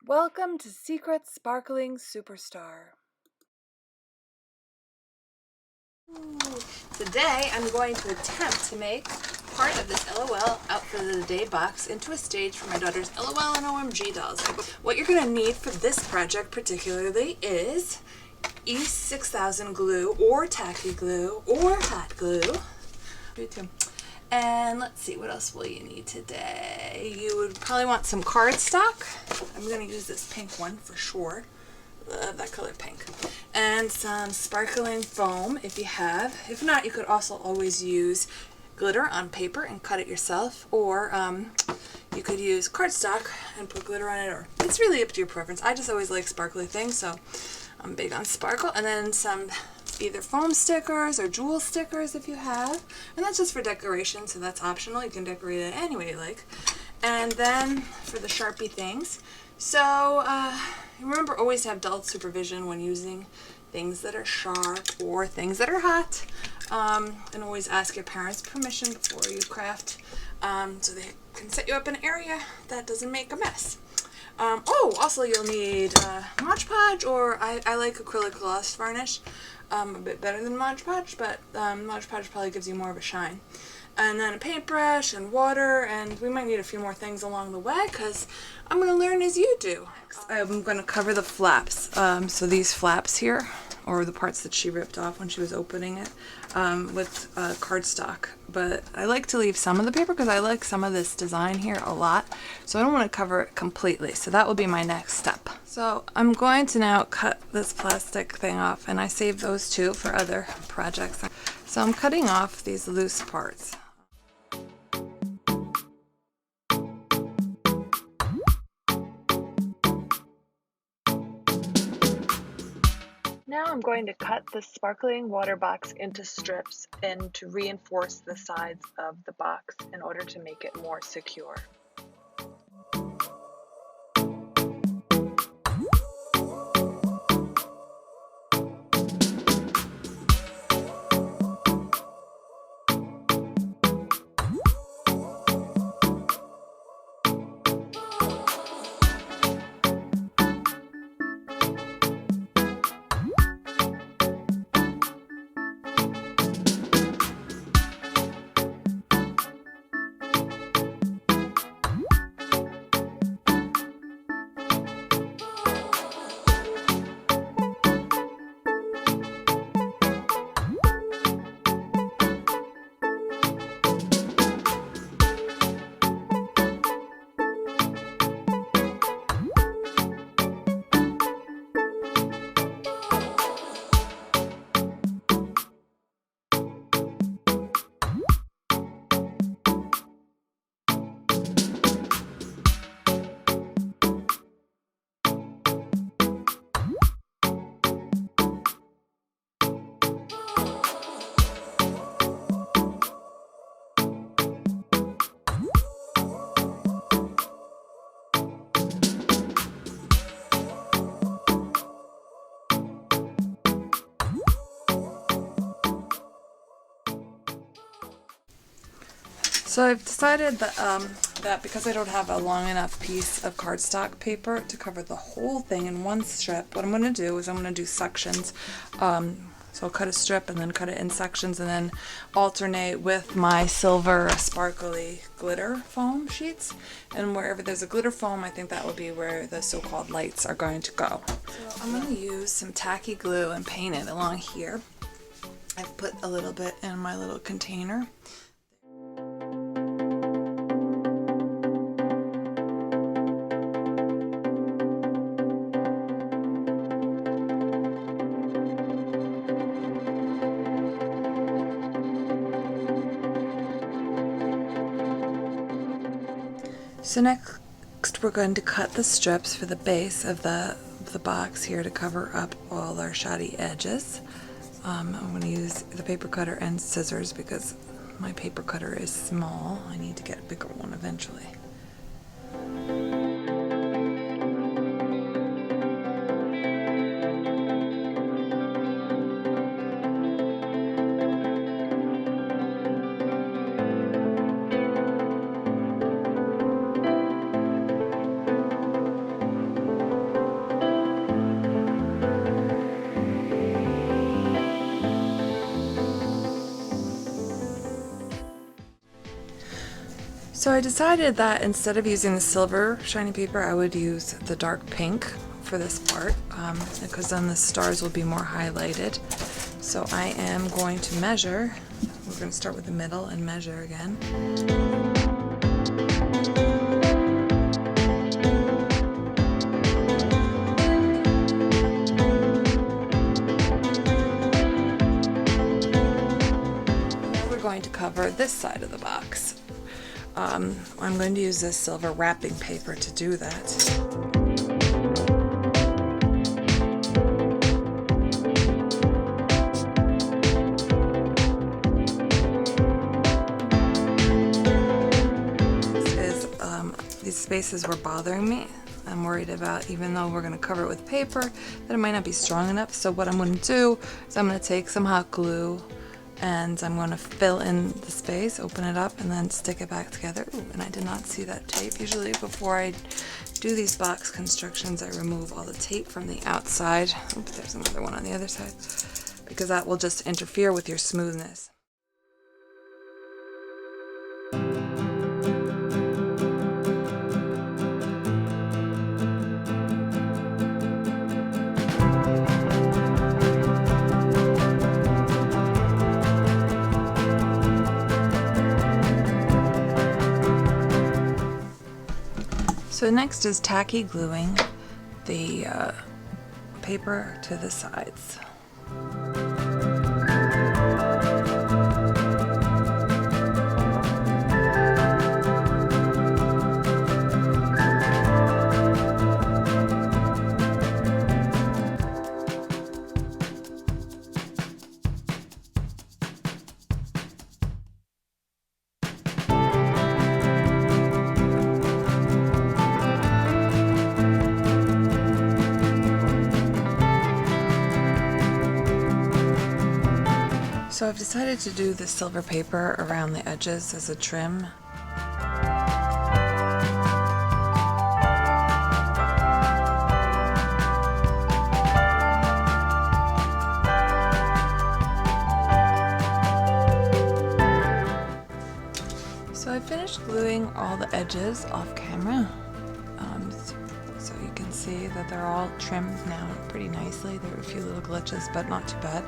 Welcome to Secret Sparkling Superstar. Today I'm going to attempt to make part of this LOL Outfit of the Day box into a stage for my daughter's LOL and OMG Dolls. What you're going to need for this project particularly is E6000 glue or tacky glue or hot glue. And let's see, what else will you need today? You would probably want some cardstock. I'm going to use this pink one for sure. Love that color pink. And some sparkling foam if you have. If not, you could also always use glitter on paper and cut it yourself. Or you could use cardstock and put glitter on it. Or it's really up to your preference. I just always like sparkly things, so I'm big on sparkle. And then some either foam stickers or jewel stickers if you have. And that's just for decoration, so that's optional. You can decorate it any way you like. And then for the Sharpie things. So remember always to have adult supervision when using things that are sharp or things that are hot. And always ask your parents' permission before you craft so they can set you up in an area that doesn't make a mess. Also you'll need Mod Podge, or I like acrylic gloss varnish a bit better than Mod Podge, but Mod Podge probably gives you more of a shine. And then a paintbrush and water, and we might need a few more things along the way because I'm going to learn as you do. I'm going to cover the flaps. So these flaps here, or the parts that she ripped off when she was opening it, with cardstock. But I like to leave some of the paper because I like some of this design here a lot. So I don't want to cover it completely. So that will be my next step. So I'm going to now cut this plastic thing off, and I saved those two for other projects. So I'm cutting off these loose parts. Now I'm going to cut the sparkling water box into strips and to reinforce the sides of the box in order to make it more secure. So I've decided that because I don't have a long enough piece of cardstock paper to cover the whole thing in one strip, what I'm going to do is I'm going to do sections. So I'll cut a strip and then cut it in sections and then alternate with my silver sparkly glitter foam sheets. And wherever there's a glitter foam, I think that will be where the so-called lights are going to go. So I'm going to use some tacky glue and paint it along here. I've put a little bit in my little container. So next we're going to cut the strips for the base of the box here to cover up all our shoddy edges. I'm going to use the paper cutter and scissors because my paper cutter is small. I need to get a bigger one eventually. So I decided that instead of using the silver shiny paper, I would use the dark pink for this part, because then the stars will be more highlighted. So I am going to measure. We're going to start with the middle and measure again. Now we're going to cover this side of the box. I'm going to use this silver wrapping paper to do that. These spaces were bothering me. I'm worried about, even though we're going to cover it with paper, that it might not be strong enough. So what I'm going to do is I'm going to take some hot glue and I'm going to fill in the space, open it up, and then stick it back together. Ooh, and I did not see that tape. Usually before I do these box constructions, I remove all the tape from the outside. Oops, there's another one on the other side, because that will just interfere with your smoothness. So next is tacky gluing the paper to the sides. So I've decided to do the silver paper around the edges as a trim. So I finished gluing all the edges off camera. So you can see that they're all trimmed now pretty nicely. There were a few little glitches, but not too bad.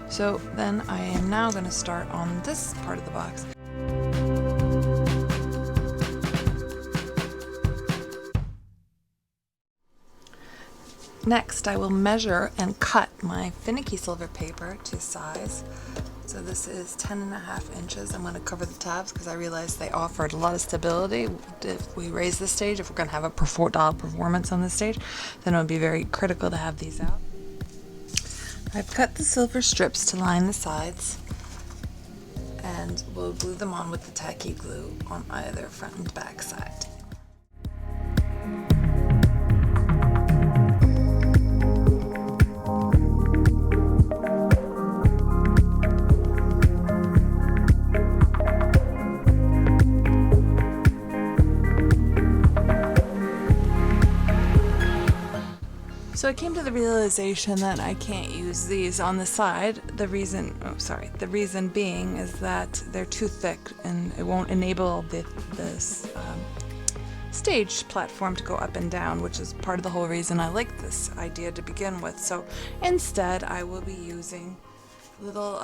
So then I am now going to start on this part of the box. Next, I will measure and cut my finicky silver paper to size. So this is 10.5 inches. I'm going to cover the tabs because I realized they offered a lot of stability. If we raise the stage, if we're going to have a doll performance on this stage, then it would be very critical to have these out. I've cut the silver strips to line the sides, and we'll glue them on with the tacky glue on either front and back side. So I came to the realization that I can't use these on the side. The reason being is that they're too thick and it won't enable this stage platform to go up and down, which is part of the whole reason I like this idea to begin with. So instead I will be using little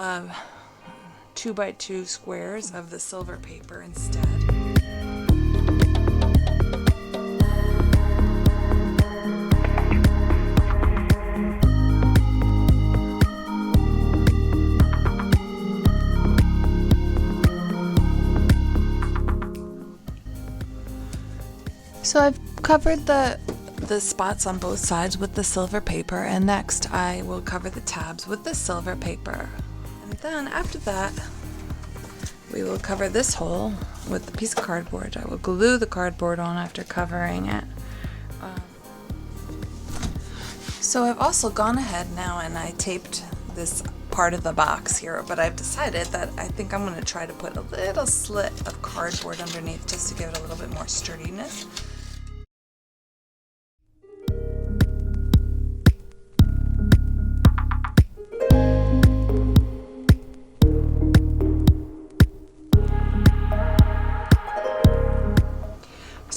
2x2 squares of the silver paper instead. So I've covered the spots on both sides with the silver paper, and next I will cover the tabs with the silver paper. And then after that, we will cover this hole with the piece of cardboard. I will glue the cardboard on after covering it. So I've also gone ahead now and I taped this part of the box here, but I've decided that I think I'm going to try to put a little slit of cardboard underneath just to give it a little bit more sturdiness.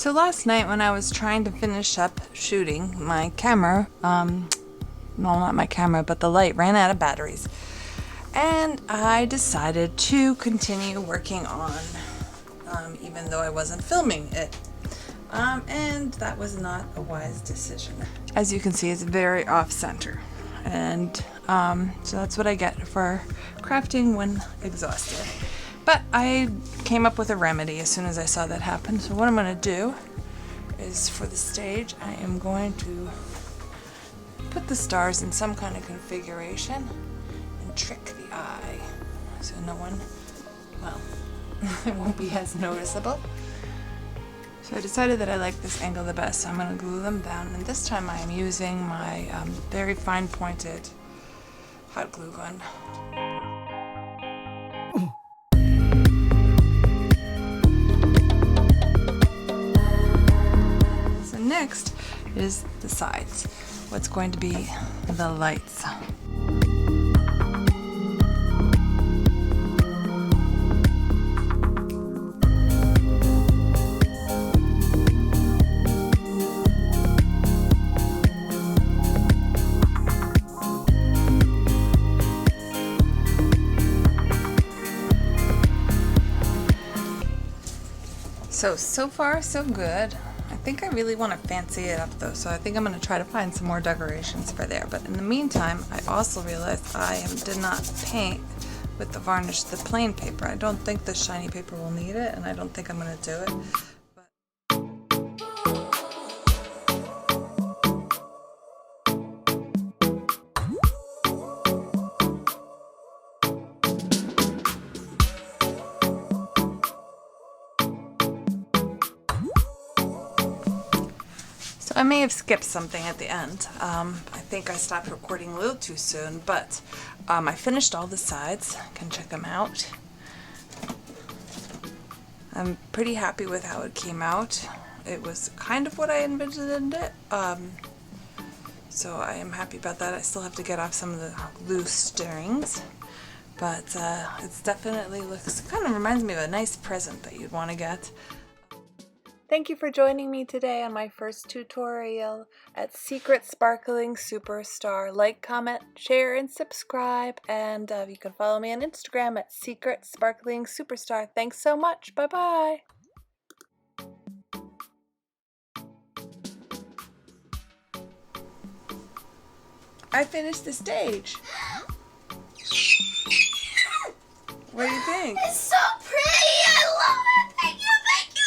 So last night when I was trying to finish up shooting, my camera, well, not my camera, but the light ran out of batteries. And I decided to continue working on, even though I wasn't filming it. And that was not a wise decision. As you can see, it's very off-center. And so that's what I get for crafting when exhausted. But I came up with a remedy as soon as I saw that happen. So what I'm going to do is, for the stage, I am going to put the stars in some kind of configuration and trick the eye. So no one, well, it won't be as noticeable. So I decided that I like this angle the best, so I'm going to glue them down. And this time I am using my very fine pointed hot glue gun. So next is the sides. What's going to be the lights. So far so good. I think I really want to fancy it up though, so I think I'm going to try to find some more decorations for there. But in the meantime, I also realized I did not paint with the varnish the plain paper. I don't think the shiny paper will need it, and I don't think I'm going to do it. I may have skipped something at the end. I think I stopped recording a little too soon, but I finished all the sides. You can check them out. I'm pretty happy with how it came out. It was kind of what I envisioned it. So I am happy about that. I still have to get off some of the loose strings, but it's definitely looks, kind of reminds me of a nice present that you'd want to get. Thank you for joining me today on my first tutorial at SecretSparklingSuperstar. Like, comment, share, and subscribe. And you can follow me on Instagram at SecretSparklingSuperstar. Thanks so much. Bye-bye. I finished the stage. What do you think? It's so pretty. I love it. Thank you. Thank you.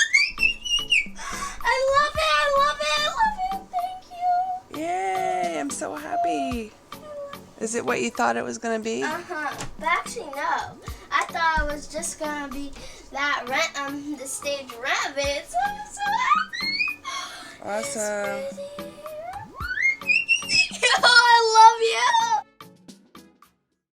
I love it, I love it, I love it, thank you. Yay, I'm so happy. Is it what you thought it was going to be? Uh-huh, but actually no. I thought it was just going to be that the stage rabbit, so I'm so happy. Awesome. It's pretty.